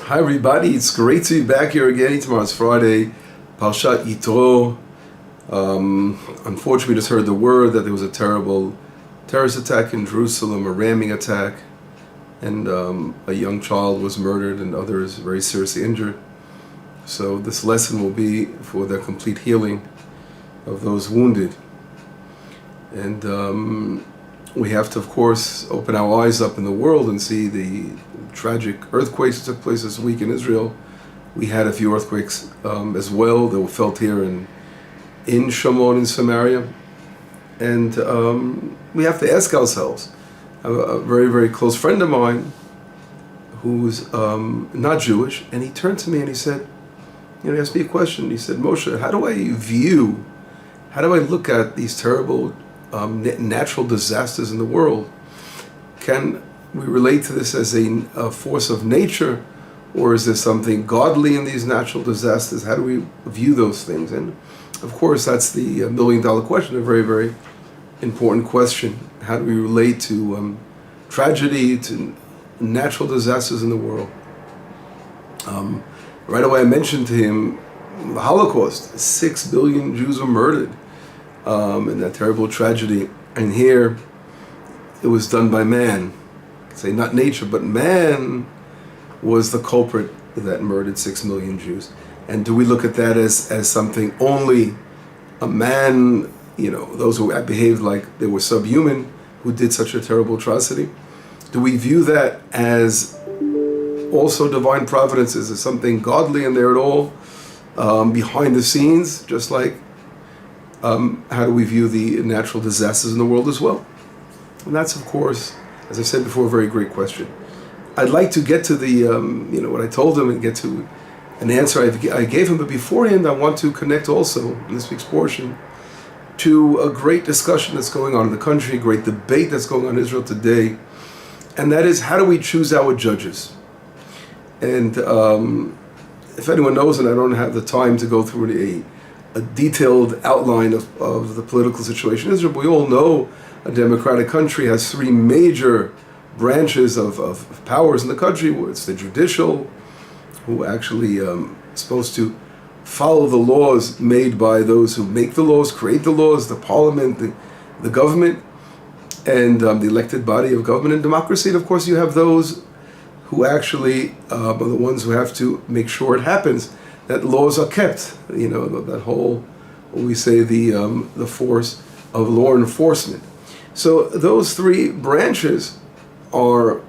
Hi everybody, it's great to be back here again. Tomorrow's Friday, Parashat Yitro. Unfortunately, we just heard the word that there was a terrible terrorist attack in Jerusalem, a ramming attack, and a young child was murdered and others very seriously injured. So this lesson will be for the complete healing of those wounded. And we have to, of course, open our eyes up in the world and see the tragic earthquakes that took place this week in Israel. We had a few earthquakes as well that were felt here in Shomron in Samaria. And we have to ask ourselves, a very, very close friend of mine who's not Jewish, and he turned to me and he said, he asked me a question. He said, Moshe, how do I look at these terrible natural disasters in the world? Can we relate to this as a force of nature, or is there something godly in these natural disasters? How do we view those things? And of course, that's the $1 million question, a very, very important question. How do we relate to tragedy, to natural disasters in the world? Right away I mentioned to him the Holocaust. 6 billion Jews were murdered in that terrible tragedy. And here it was done by man. Say not nature, but man was the culprit that murdered 6 million Jews. And do we look at that as something only a man, those who behaved like they were subhuman, who did such a terrible atrocity? Do we view that as also divine providence? Is there something godly in there at all, behind the scenes, just like how do we view the natural disasters in the world as well? And that's, of course, as I said before, a very great question. I'd like to get to the, what I told him and get to an answer I gave him, but beforehand I want to connect also, in this week's portion, to a great discussion that's going on in the country, a great debate that's going on in Israel today, and that is, how do we choose our judges? And if anyone knows, and I don't have the time to go through a detailed outline of the political situation in Israel, but we all know a democratic country has three major branches of powers in the country. It's the judicial, who actually is supposed to follow the laws made by those who make the laws, create the laws, the parliament, the government, and the elected body of government and democracy. And of course you have those who actually are the ones who have to make sure it happens, that laws are kept, that whole, what we say, the force of law enforcement. So those three branches are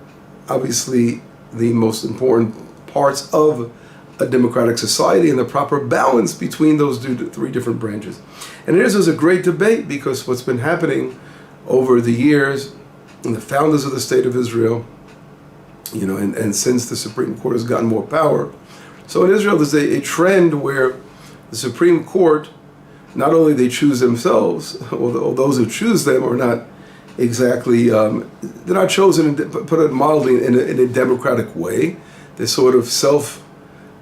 obviously the most important parts of a democratic society, and the proper balance between those three different branches. And there's a great debate, because what's been happening over the years, and the founders of the State of Israel, and since the Supreme Court has gotten more power. So in Israel there's a trend where the Supreme Court, not only they choose themselves, although those who choose them are not exactly, they're not chosen, put it mildly, in a democratic way. They're sort of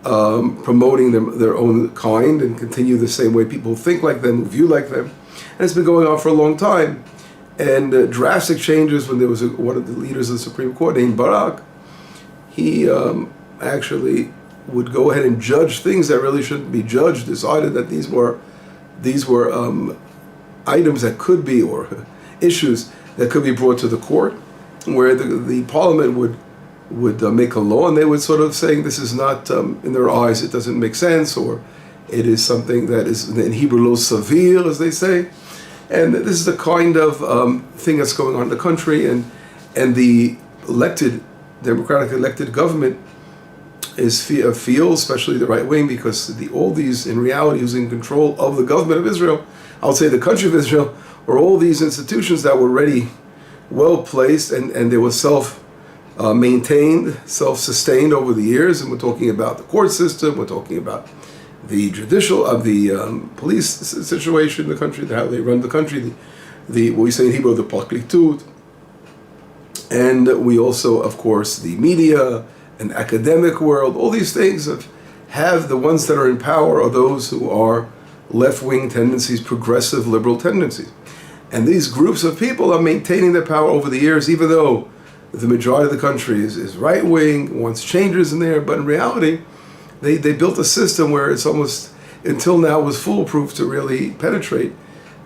promoting their own kind and continue the same way. People think like them, who view like them. And it's been going on for a long time. And drastic changes when there was one of the leaders of the Supreme Court named Barak. He actually would go ahead and judge things that really shouldn't be judged, decided that these were items that could be, or issues that could be brought to the court, where the parliament would make a law, and they would sort of saying this is not, in their eyes, it doesn't make sense, or it is something that is, in Hebrew, lo savir, as they say. And this is the kind of thing that's going on in the country, and the democratic elected government feels, especially the right wing, because all these, in reality, who's in control of the government of Israel, I would say the country of Israel, are all these institutions that were already well placed, and they were maintained, self-sustained over the years. And we're talking about the court system, we're talking about the judicial, the police situation in the country, how they run the country, what we say in Hebrew, the Parklitut. And we also, of course, the media and academic world. All these things have the ones that are in power are those who are left-wing tendencies, progressive liberal tendencies. And these groups of people are maintaining their power over the years, even though the majority of the country is right-wing, wants changes in there, but in reality, they built a system where it's almost, until now, was foolproof to really penetrate,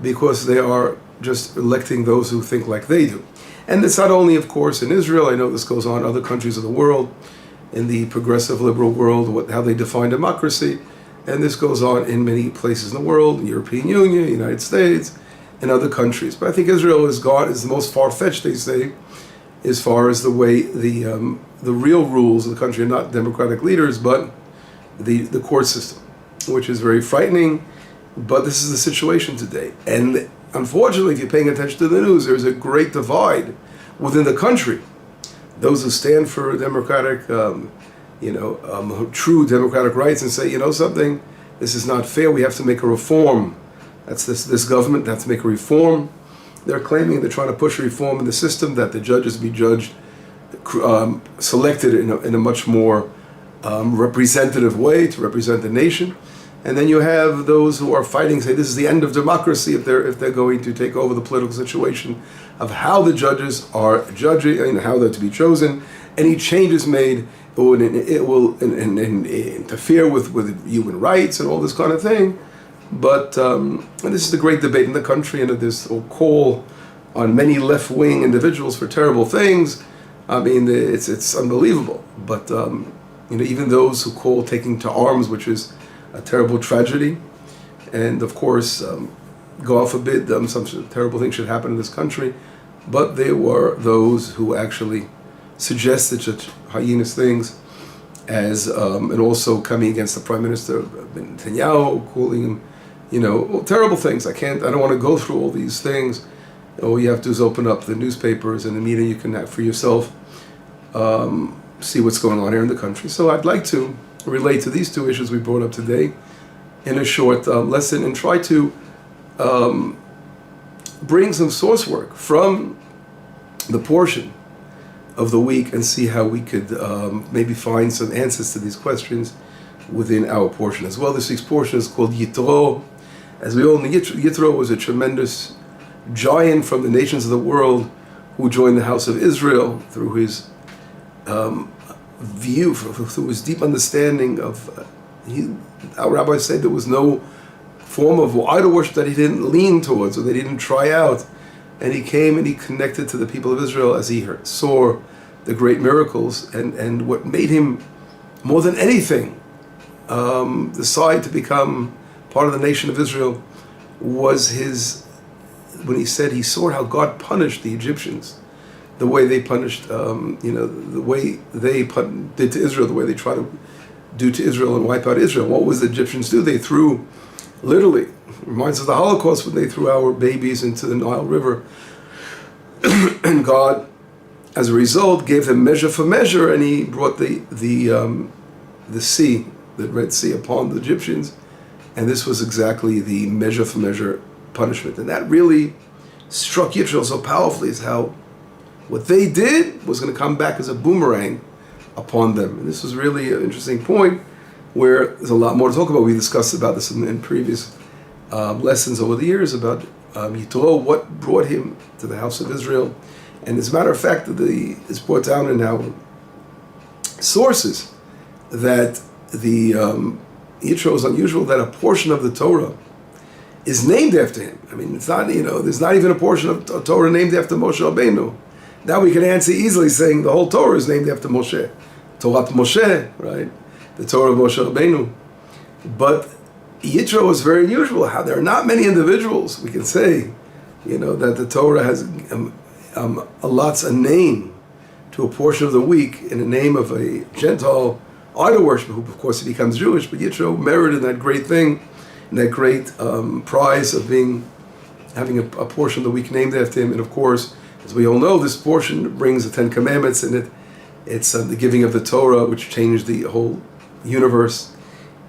because they are just electing those who think like they do. And it's not only, of course, in Israel. I know this goes on in other countries of the world, in the progressive liberal world, how they define democracy. And this goes on in many places in the world, the European Union, United States, and other countries. But I think Israel is the most far-fetched, they say, as far as the way the real rules of the country are not democratic leaders, but the court system, which is very frightening. But this is the situation today. And unfortunately, if you're paying attention to the news, there's a great divide within the country. Those who stand for democratic, true democratic rights, and say, something, this is not fair, we have to make a reform. That's this government, they have to make a reform. They're claiming they're trying to push a reform in the system, that the judges be judged, selected in a much more representative way to represent the nation. And then you have those who are fighting, say this is the end of democracy if they're going to take over the political situation of how the judges are judging and how they're to be chosen. Any changes made, it will interfere with human rights and all this kind of thing. But and this is the great debate in the country, and this call on many left-wing individuals for terrible things. I mean, it's unbelievable. But even those who call taking to arms, which is a terrible tragedy, and of course, God forbid, some terrible thing should happen in this country. But there were those who actually suggested such heinous things as, and also coming against the Prime Minister Netanyahu, calling him, terrible things. I don't want to go through all these things. All you have to do is open up the newspapers and the media. You can have for yourself, see what's going on here in the country. So I'd like to relate to these two issues we brought up today in a short lesson, and try to bring some source work from the portion of the week and see how we could maybe find some answers to these questions within our portion as well. This week's portion is called Yitro. As we all know, Yitro was a tremendous giant from the nations of the world who joined the house of Israel through his view, through his deep understanding of, our rabbis said there was no form of idol worship that he didn't lean towards or that he didn't try out. And he came and he connected to the people of Israel as he saw the great miracles. And what made him, more than anything, decide to become part of the nation of Israel was when he said he saw how God punished the Egyptians, the way they punished, the way they did to Israel, the way they tried to do to Israel and wipe out Israel. What was the Egyptians do? They threw, literally, reminds us of the Holocaust when they threw our babies into the Nile River. And God, as a result, gave them measure for measure, and he brought the sea, the Red Sea, upon the Egyptians. And this was exactly the measure for measure punishment. And that really struck Yitro so powerfully, is how what they did was going to come back as a boomerang upon them. And this was really an interesting point where there's a lot more to talk about. We discussed about this in previous lessons over the years about Yitro, what brought him to the house of Israel. And as a matter of fact, it's brought down in our sources that the Yitro is unusual that a portion of the Torah is named after him. I mean, it's not, there's not even a portion of Torah named after Moshe Rabbeinu. Now we can answer easily saying the whole Torah is named after Moshe. Torah Moshe, right? The Torah of Moshe Rabbeinu. But Yitro is very unusual. How there are not many individuals, we can say, that the Torah has allots a name to a portion of the week in the name of a Gentile idol worshiper, who of course he becomes Jewish. But Yitro merited that great thing, and that great prize of having a portion of the week named after him. And of course, as we all know, this portion brings the Ten Commandments in it. It's the giving of the Torah, which changed the whole universe.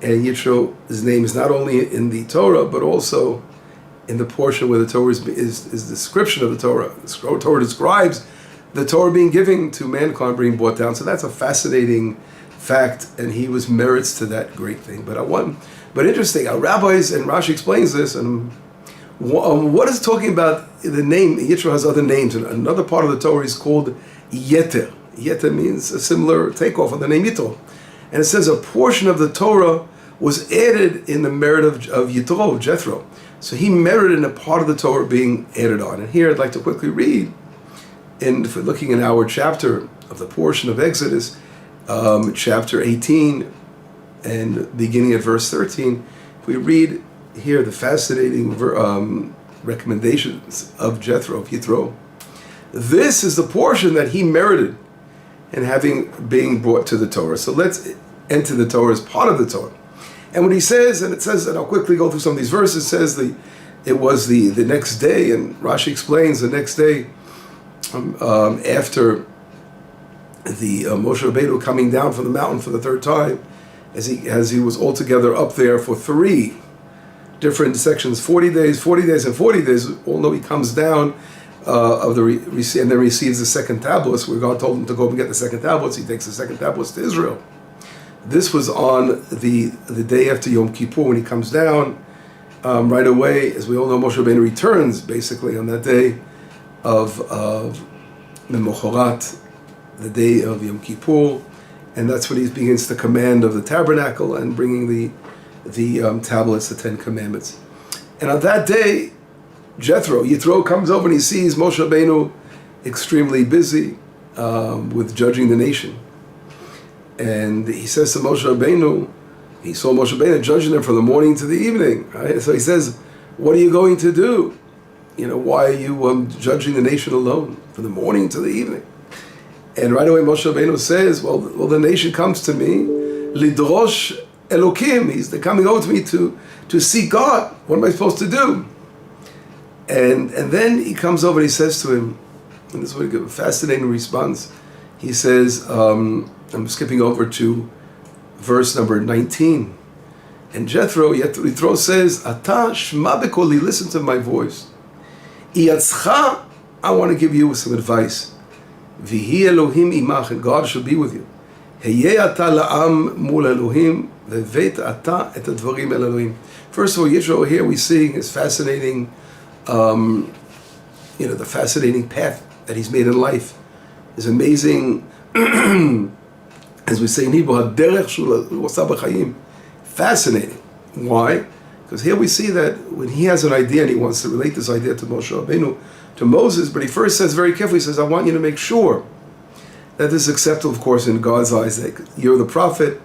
And Yitro's name is not only in the Torah, but also in the portion where the Torah is the description of the Torah. The Torah describes the Torah being given to mankind, being brought down. So that's a fascinating fact, and he was merits to that great thing. But interesting, our rabbis, and Rashi explains this, and what is talking about the name? Yitro has other names, and another part of the Torah is called Yeter. Yeter means a similar takeoff on the name Yitro. And it says a portion of the Torah was added in the merit of Yitro, Jethro. So he merited in a part of the Torah being added on. And here I'd like to quickly read, and if we're looking in our chapter of the portion of Exodus, chapter 18, and beginning at verse 13, if we read here the fascinating recommendations of Jethro, of Yitro, this is the portion that he merited in being brought to the Torah. So let's enter the Torah as part of the Torah. And when he says, and it says, and I'll quickly go through some of these verses, it says it was the next day, and Rashi explains the next day after the Moshe Rabbeinu coming down from the mountain for the third time, as he was altogether up there for 3 different sections, 40 days, 40 days, and 40 days, although he comes down and then receives the second tablets, where God told him to go and get the second tablets. He takes the second tablets to Israel. This was on the day after Yom Kippur when he comes down. Right away, as we all know, Moshe Rabbeinu returns basically on that day of Memochorat, the day of Yom Kippur, and that's when he begins the command of the tabernacle and bringing the tablets, the 10 Commandments. And on that day, Yitro comes over and he sees Moshe Rabbeinu extremely busy with judging the nation. And he says to Moshe Rabbeinu, he saw Moshe Rabbeinu judging them from the morning to the evening. Right? So he says, what are you going to do? Why are you judging the nation alone from the morning to the evening? And right away Moshe Rabbeinu says, well, the nation comes to me, lidrosh Elokim, they're coming over to me to seek God. What am I supposed to do? And then he comes over and he says to him, and this is what he gives a fascinating response. He says, I'm skipping over to verse number 19. And Yitro says, Ata shma bekoli, listen to my voice. Iyatzcha, I want to give you some advice. Vihi Elohim imach, and God shall be with you. Heyeh ata la'am mul Elohim, ve'veit ata et advarim el Elohim. First of all, Yitro here we see his fascinating, the fascinating path that he's made in life. His amazing, as we say in Hebrew, haderech shel osa b'chayim. Fascinating. Why? Because here we see that when he has an idea and he wants to relate this idea to Moshe Rabbeinu, to Moses, but he first says very carefully, he says, I want you to make sure that this is acceptable, of course, in God's eyes, that you're the prophet,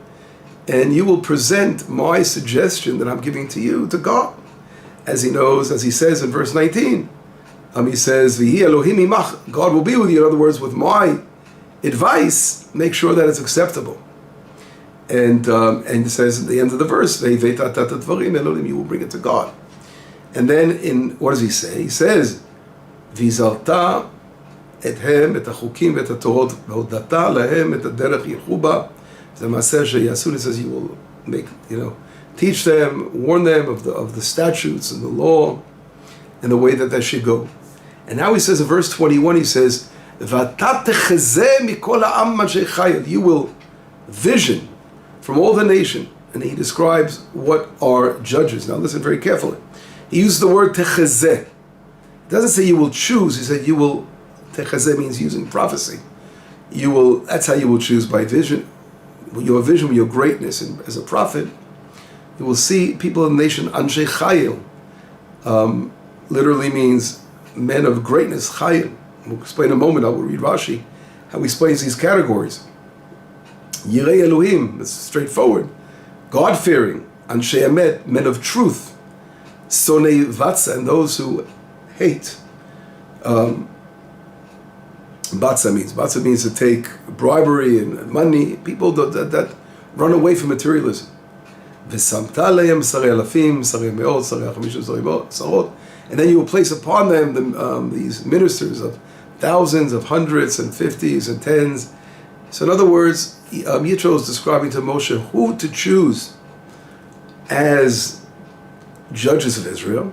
and you will present my suggestion that I'm giving to you to God. As he knows, as he says in verse 19, he says, V'hi Elohim imach, God will be with you. In other words, with my advice, make sure that it's acceptable. And it says at the end of the verse, you will bring it to God. And then what does he say? He says, V'zalta ethem et hachukim et hatorot v'hodata lahem et haderech yilchu ba. The Maaseh sheyasu, he says, you will make, teach them, warn them of the statutes and the law and the way that they should go. And now he says in verse 21, he says, V'ata techezeh mikol ha'am manshei chayil, you will vision from all the nation. And he describes what are judges. Now listen very carefully. He uses the word techezeh. It doesn't say you will choose, he said you will, techezeh means using prophecy. That's how you will choose, by vision. With your vision, with your greatness, and as a prophet, you will see people in the nation, Anshe Chayil, literally means men of greatness, Chayil. We'll explain in a moment, I will read Rashi, how he explains these categories. Yirei Elohim, it's straightforward. God-fearing, Anshe Emet, men of truth. Sonei Vatsa, and those who hate. Batsa means to take bribery and money, people that run away from materialism. And then you will place upon them these ministers of thousands, of hundreds, and fifties, and tens. So in other words, Yitro is describing to Moshe who to choose as judges of Israel,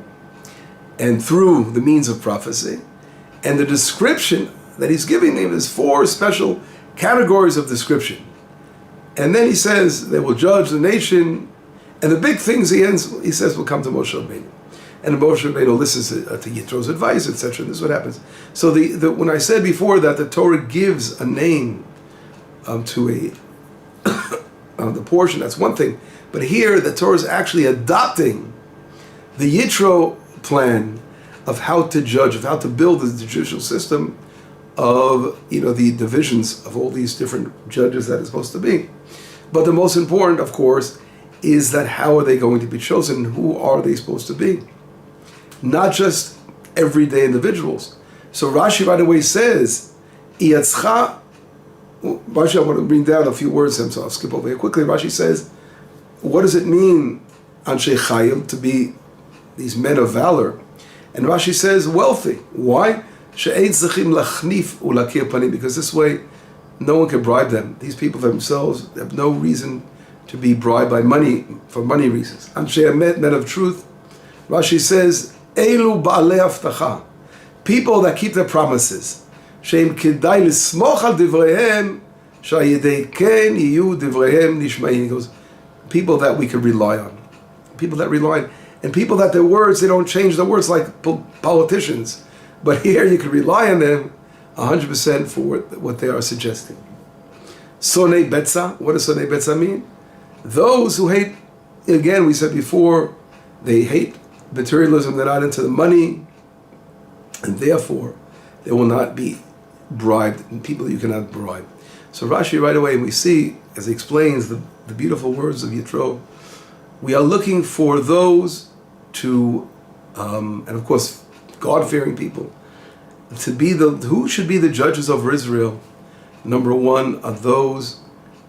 and through the means of prophecy, and the description that he's giving them is 4 special categories of description. And then he says they will judge the nation, and the big things he says will come to Moshe Rabbeinu. and Moshe Rabbeinu listens to Yitro's advice, etc. This is what happens. So when I said before that the Torah gives a name to the portion, that's one thing. But here the Torah is actually adopting the Yitro plan of how to judge, of how to build the judicial system of the divisions of all these different judges that it's supposed to be. But the most important, of course, is that how are they going to be chosen? Who are they supposed to be? Not just everyday individuals. So Rashi right away says, Rashi, I want to bring down a few words, so I'll skip over here quickly. Rashi says, what does it mean, Anshe Chayil, to be these men of valor? And Rashi says, wealthy. Why? Because this way, no one can bribe them. These people themselves have no reason to be bribed by money, for money reasons. Anshe Emet, men of truth. Rashi says, Elu ba'alei haftacha, people that keep their promises. Sheim kedai lismoch al divreihem, sha'yidei ken yiyu divreihem nishma'in. He goes, people that we can rely on. People that rely on. And people that their words, they don't change their words like politicians. But here you can rely on them 100% for what they are suggesting. Sonei betza, what does sonei betza mean? Those who hate, again, we said before, they hate materialism, they're not into the money, and therefore they will not be bribed, and people you cannot bribe. So Rashi right away, we see, as he explains the beautiful words of Yitro, we are looking for those to, and of course, God-fearing people, to be who should be the judges over Israel. Number one are those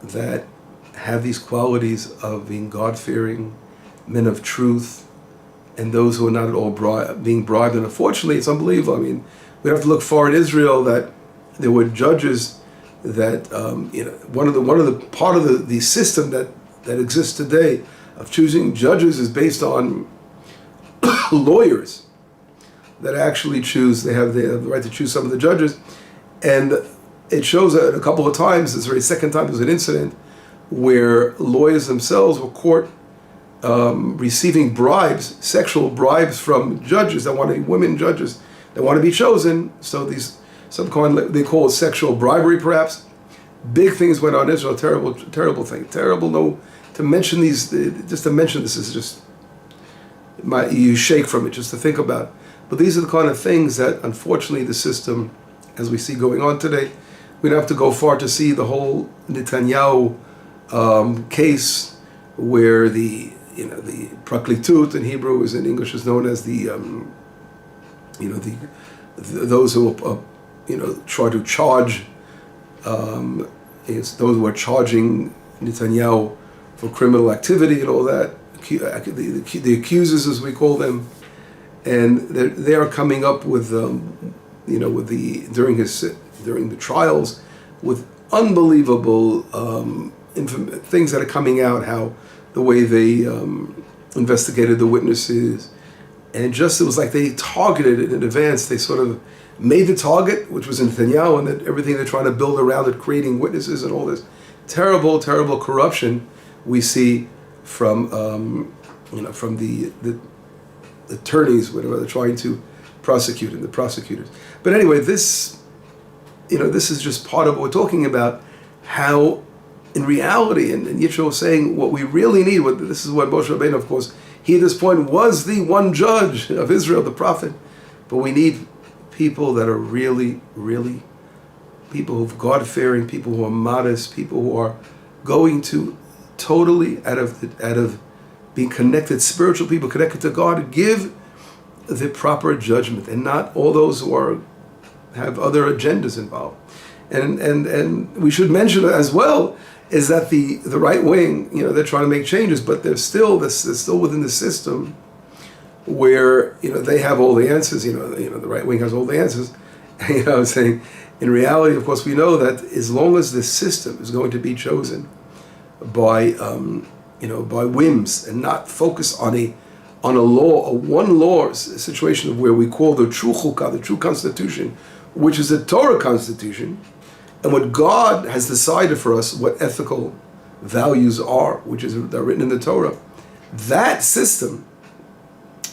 that have these qualities of being God-fearing, men of truth, and those who are not at all being bribed. And unfortunately, it's unbelievable. I mean, we have to look far in Israel that there were judges that one of the part of the system that exists today of choosing judges is based on lawyers that actually choose. They have the right to choose some of the judges, and it shows that a couple of times. This very second time there was an incident where lawyers themselves were caught receiving bribes, sexual bribes from judges that want to be women judges that want to be chosen. So they call it sexual bribery, perhaps. Big things went on in Israel. Terrible thing. Terrible. No, to mention these. Just to mention this is just you shake from it just to think about it. But these are the kind of things that, unfortunately, the system, as we see going on today, we don't have to go far to see the whole Netanyahu case, where the Praklitut in Hebrew, is in English is known as those who try to charge. It's those who are charging Netanyahu for criminal activity and all that. The accusers, as we call them, and they are coming up with during the trials with unbelievable things that are coming out. How the way they investigated the witnesses, and it was like they targeted it in advance. They sort of made the target, which was Netanyahu, and that everything they're trying to build around it, creating witnesses and all this terrible corruption we see from the attorneys, whatever they're trying to prosecute, and the prosecutors. But anyway, this is just part of what we're talking about. How, in reality, and Yitro was saying, what we really need. This is what Moshe Rabbeinu, of course, he at this point was the one judge of Israel, the prophet. But we need people that are really, really people who are God-fearing, people who are modest, people who are going to totally out of being connected, spiritual people connected to God, give the proper judgment, and not all those who have other agendas involved. And we should mention as well is that the right wing, they're trying to make changes, but they're still within the system where they have all the answers. The right wing has all the answers. I'm saying, in reality, of course, we know that as long as the system is going to be chosen by by whims and not focus on a one law situation where we call the true chukah, the true constitution, which is a Torah constitution, and what God has decided for us, what ethical values are, they're written in the Torah. That system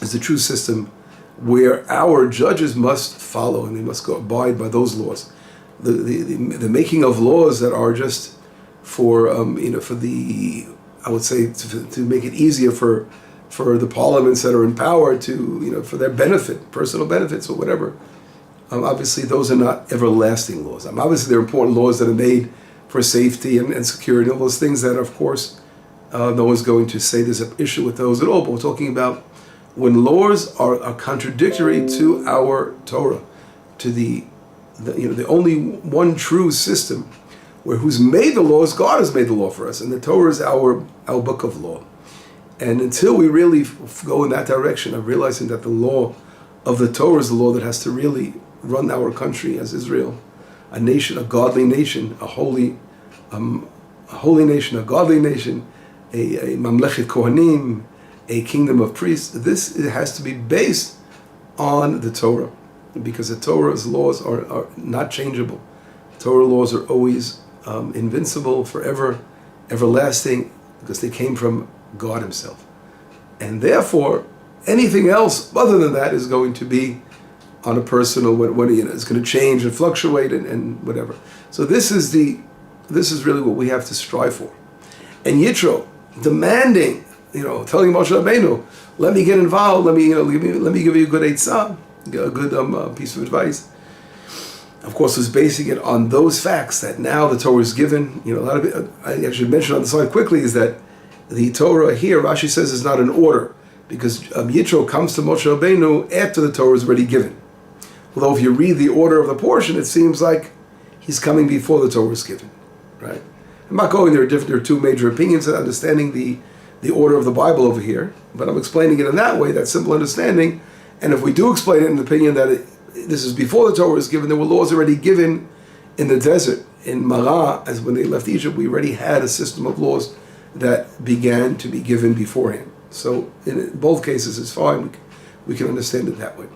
is the true system where our judges must follow and they must go abide by those laws. The making of laws that are just for for the, I would say, to make it easier for the parliaments that are in power to for their benefit, personal benefits or whatever. Obviously, those are not everlasting laws. Obviously, they're important laws that are made for safety and security, all those things that, of course, no one's going to say there's an issue with those at all. But we're talking about when laws are contradictory to our Torah, to the only one true system, where who's made the laws, God has made the law for us, and the Torah is our book of law. And until we really go in that direction of realizing that the law of the Torah is the law that has to really run our country as Israel, a nation, a godly nation, a holy nation, a godly nation, a mamlechet kohanim, a kingdom of priests, it has to be based on the Torah, because the Torah's laws are not changeable. Torah laws are always invincible, forever, everlasting, because they came from God Himself. And therefore, anything else other than that is going to be on a personal, it's going to change and fluctuate and whatever. So this is really what we have to strive for. And Yitro, demanding, telling Moshe Rabbeinu, let me get involved, let me give you a good eitzah, a good piece of advice. Of course, was basing it on those facts that now the Torah is given. A lot of it, I should mention on the side quickly, is that the Torah here, Rashi says, is not an order, because Yitro comes to Moshe Rabbeinu after the Torah is already given. Although if you read the order of the portion, it seems like he's coming before the Torah is given, right? I'm not going there. There are two major opinions in understanding the order of the Bible over here, but I'm explaining it in that way, that simple understanding. And if we do explain it in the opinion that this is before the Torah is given, there were laws already given in the desert, in Marah, as when they left Egypt, we already had a system of laws that began to be given beforehand. So in both cases, it's fine. We can understand it that way.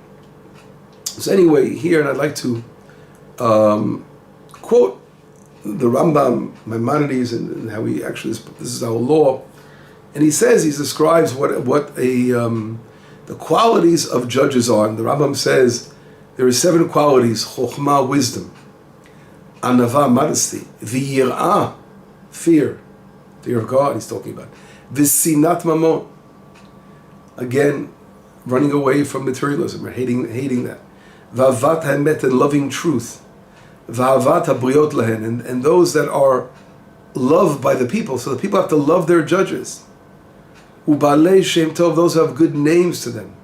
So anyway, here, and I'd like to quote the Rambam, Maimonides, and how he actually, this is our law. And he describes what the qualities of judges are. And the Rambam says there are 7 qualities: chokhmah, wisdom; anava, modesty; v'yirah, fear of God. He's talking about v'sinat mamon. Again, running away from materialism, or hating that. V'avat haemet, and loving truth. V'avat habriot lahen, and those that are loved by the people. So the people have to love their judges. Ubalei shem tov, those who have good names to them.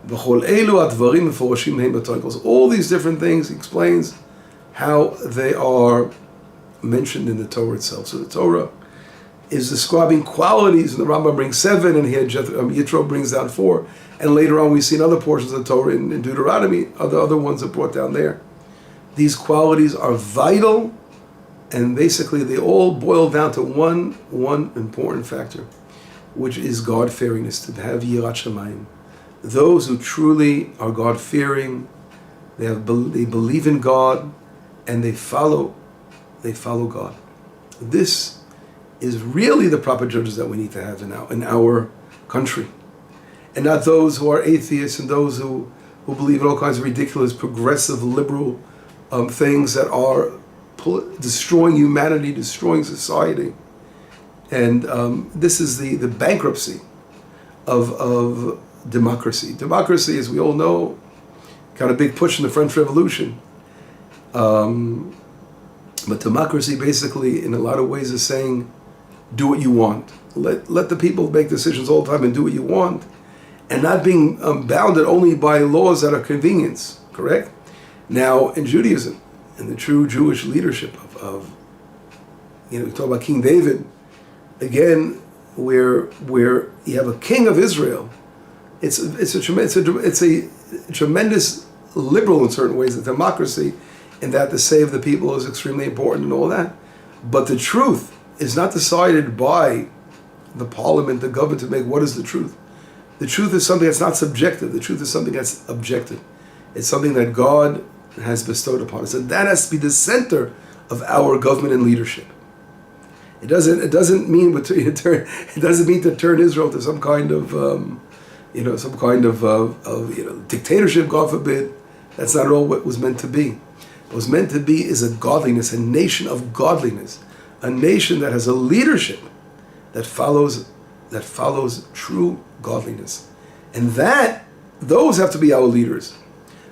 V'chol elu advarim meforashim heim b'Torah. All these different things, he explains how they are mentioned in the Torah itself. So the Torah is describing qualities, and the Rambam brings 7, and here Yitro brings down 4, and later on we see in other portions of the Torah in Deuteronomy, other ones are brought down there. These qualities are vital, and basically they all boil down to one important factor, which is God-fearingness, to have yirat shamayim. Those who truly are God-fearing, they believe in God, and they follow God. This is really the proper judges that we need to have in our country, and not those who are atheists and those who believe in all kinds of ridiculous, progressive, liberal things that are destroying humanity, destroying society. And this is the bankruptcy of democracy. Democracy, as we all know, got a big push in the French Revolution. But democracy basically, in a lot of ways, is saying, do what you want. Let the people make decisions all the time and do what you want, and not being bounded only by laws that are convenience, correct? Now, in Judaism, in the true Jewish leadership of we talk about King David, again, where you have a king of Israel, it's a tremendous liberal in certain ways, a democracy, in that to save the people is extremely important and all that. But the truth is not decided by the parliament, the government, to make what is the truth. The truth is something that's not subjective. The truth is something that's objective. It's something that God has bestowed upon us, and that has to be the center of our government and leadership. It doesn't mean to turn Israel to some kind of some kind of dictatorship, God forbid. That's not at all what was meant to be. What was meant to be is a godliness, a nation of godliness, a nation that has a leadership that follows true godliness. And those have to be our leaders.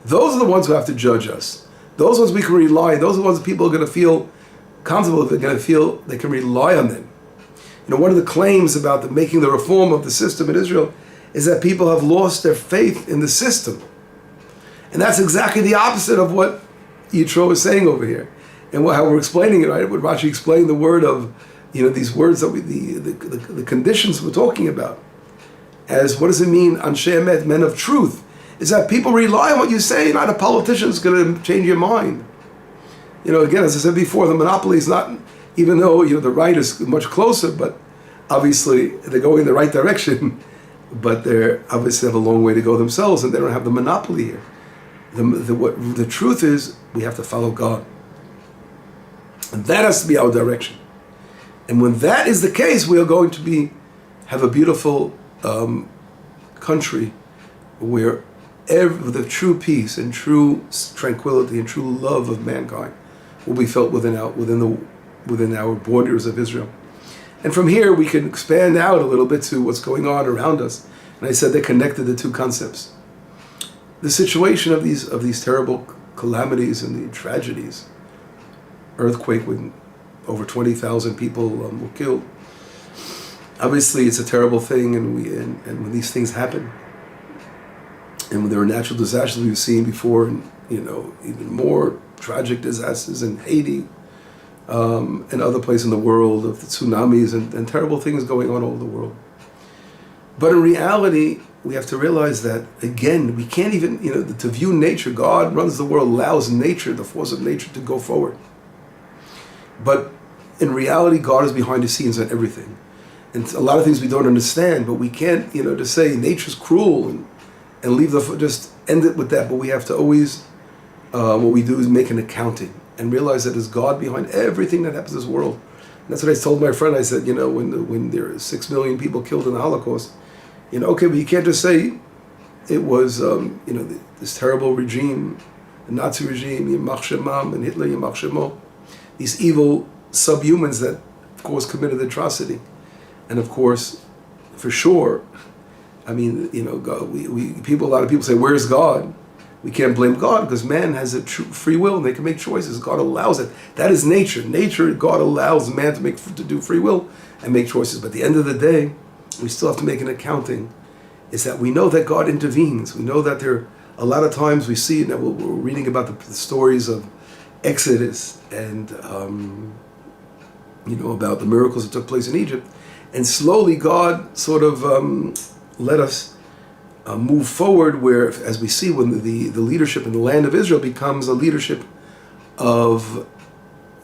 Those are the ones who have to judge us. Those ones we can rely on. Those are the ones that people are going to feel comfortable with. They're going to feel they can rely on them. One of the claims about making the reform of the system in Israel is that people have lost their faith in the system. And that's exactly the opposite of what Yitro is saying over here. And how we're explaining it, right? What Rashi explained the word of, these words that the conditions we're talking about. As what does it mean, Anshe Emet, men of truth? Is that people rely on what you say, not a politician's going to change your mind. Again, as I said before, the monopoly is not, even though the right is much closer, but obviously they're going in the right direction, but they obviously have a long way to go themselves, and they don't have the monopoly here. The truth is, we have to follow God. And that has to be our direction. And when that is the case, we are going to have a beautiful country where the true peace and true tranquility and true love of mankind will be felt within our borders of Israel. And from here we can expand out a little bit to what's going on around us. And I said they connected the two concepts. The situation of these terrible calamities and the tragedies, earthquake when over 20,000 people were killed. Obviously, it's a terrible thing, and when these things happen, and when there are natural disasters we've seen before, and even more tragic disasters in Haiti and other places in the world, of the tsunamis and terrible things going on all over the world. But in reality, we have to realize that, again, we can't even, to view nature, God runs the world, allows nature, the force of nature, to go forward. But in reality, God is behind the scenes on everything. And a lot of things we don't understand, but we can't, to say nature's cruel and just end it with that. But we have to always, what we do is make an accounting and realize that there's God behind everything that happens in this world. And that's what I told my friend. I said, when there are 6 million people killed in the Holocaust, okay, but you can't just say it was, this terrible regime, the Nazi regime, Yimach Shemam, and Hitler, Yimach Shemo, these evil subhumans that, of course, committed atrocity. And of course, for sure, God, a lot of people say, where's God? We can't blame God because man has a true free will and they can make choices. God allows it. That is nature. Nature, God allows man to do free will and make choices. But at the end of the day, we still have to make an accounting. Is that we know that God intervenes. We know that a lot of times we see, now we're reading about the stories of Exodus and, about the miracles that took place in Egypt. And slowly God sort of let us move forward where, as we see, when the leadership in the land of Israel becomes a leadership of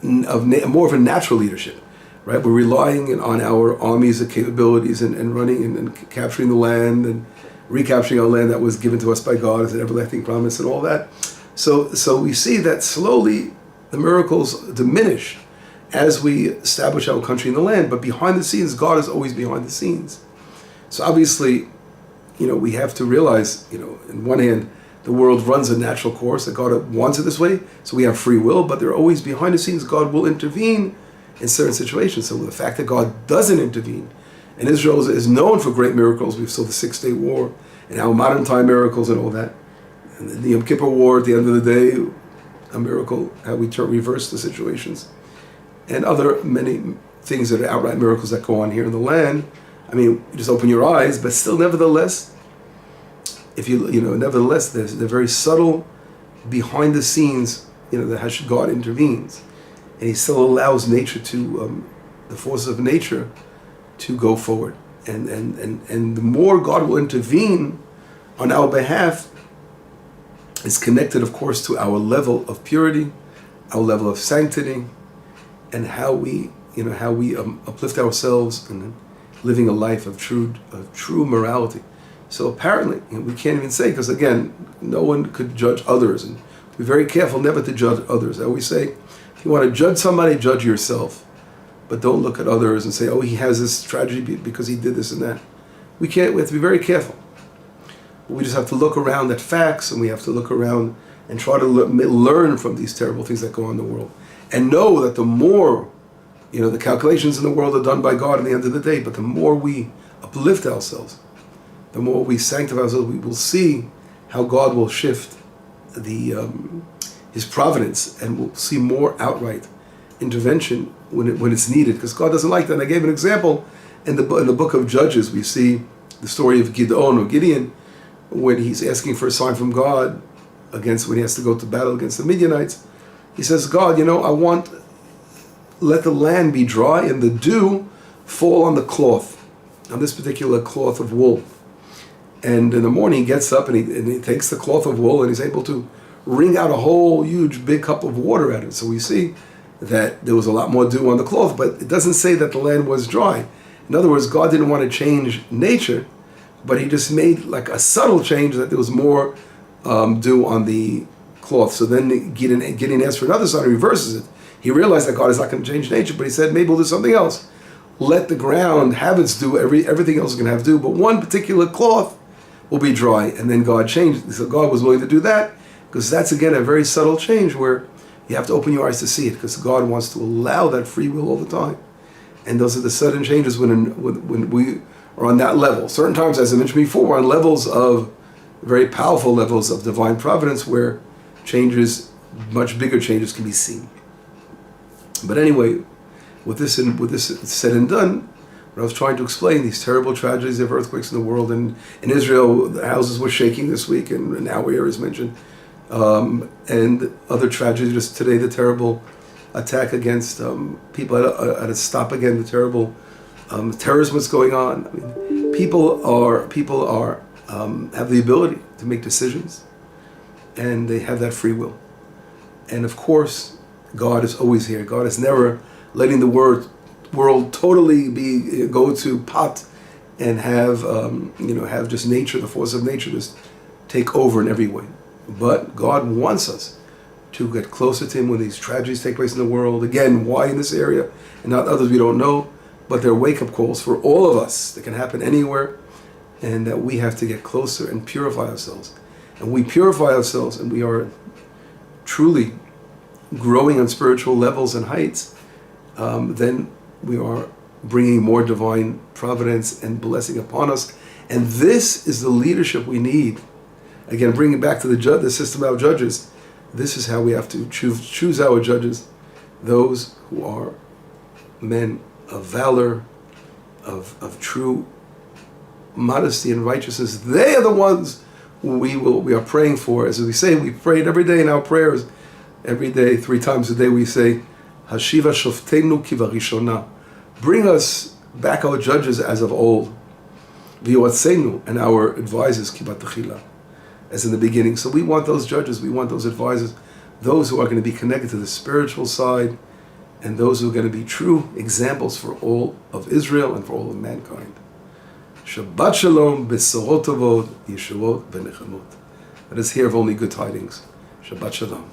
more of a natural leadership, right? We're relying on our armies, the capabilities, and running and capturing the land and recapturing our land that was given to us by God as an everlasting promise and all that. So we see that slowly the miracles diminish as we establish our country in the land. But behind the scenes, God is always behind the scenes. So obviously, we have to realize, in one hand, the world runs a natural course, that God wants it this way, so we have free will, but they're always behind the scenes. God will intervene in certain situations. So the fact that God doesn't intervene, and Israel is known for great miracles. We saw the 6-day war, and our modern time miracles and all that. And the Yom Kippur War, at the end of the day, a miracle, how we reverse the situations. And many things that are outright miracles that go on here in the land. You just open your eyes, but still, nevertheless, they're very subtle behind the scenes, that how God intervenes. And he still allows nature the forces of nature to go forward. And the more God will intervene on our behalf is connected, of course, to our level of purity, our level of sanctity, and how we uplift ourselves and living a life of true morality. So apparently, we can't even say, because again, no one could judge others, and be very careful never to judge others. I always say, if you want to judge somebody, judge yourself, but don't look at others and say, oh, he has this tragedy because he did this and that. We have to be very careful. We just have to look around at facts, and we have to look around and try to learn from these terrible things that go on in the world. And know that the more, the calculations in the world are done by God at the end of the day, but the more we uplift ourselves, the more we sanctify ourselves, we will see how God will shift His providence, and we'll see more outright intervention when it's needed, because God doesn't like that. And I gave an example in the book of Judges. We see the story of Gideon, when he's asking for a sign from God when he has to go to battle against the Midianites. He says, God, let the land be dry and the dew fall on the cloth, on this particular cloth of wool. And in the morning he gets up and he takes the cloth of wool and he's able to wring out a whole huge big cup of water out of it. So we see that there was a lot more dew on the cloth, but it doesn't say that the land was dry. In other words, God didn't want to change nature, but he just made like a subtle change that there was more dew on the cloth. So then Gideon asked for another sign, reverses it. He realized that God is not going to change nature, but he said, maybe we'll do something else. Let the ground have its dew, everything else is going to have dew, but one particular cloth will be dry. And then God changed. So God was willing to do that, because that's again a very subtle change where you have to open your eyes to see it, because God wants to allow that free will all the time. And those are the sudden changes when we are on that level. Certain times, as I mentioned before, we're on levels of very powerful levels of divine providence where changes, much bigger changes, can be seen. But anyway, with this said and done, what I was trying to explain, these terrible tragedies of earthquakes in the world, and in Israel, the houses were shaking this week, and now here is mentioned, and other tragedies. Just today, the terrible attack against people at a stop again, the terrible terrorism that's going on. I mean, people are have the ability to make decisions, and they have that free will. And of course, God is always here. God is never letting the world totally go to pot and have have just nature, the force of nature, just take over in every way. But God wants us to get closer to Him when these tragedies take place in the world. Again, why in this area and not others, we don't know. But they're wake-up calls for all of us that can happen anywhere, and that we have to get closer and purify ourselves. And we purify ourselves, and we are truly growing on spiritual levels and heights, then we are bringing more divine providence and blessing upon us. And this is the leadership we need. Again, bringing it back to the system of judges, this is how we have to choose our judges, those who are men of valor, of true modesty and righteousness. They are the ones we are praying for. As we say, we pray it every day in our prayers. Every day, 3 times a day, we say, Hashiva shoftenu kivarishona. Bring us back our judges as of old. V'yoatzenu, and our advisors, kivat techila, as in the beginning. So we want those judges, we want those advisors, those who are going to be connected to the spiritual side, and those who are going to be true examples for all of Israel and for all of mankind. Shabbat shalom, besorot tovot, yeshuot, benechamot. Let us hear of only good tidings. Shabbat shalom.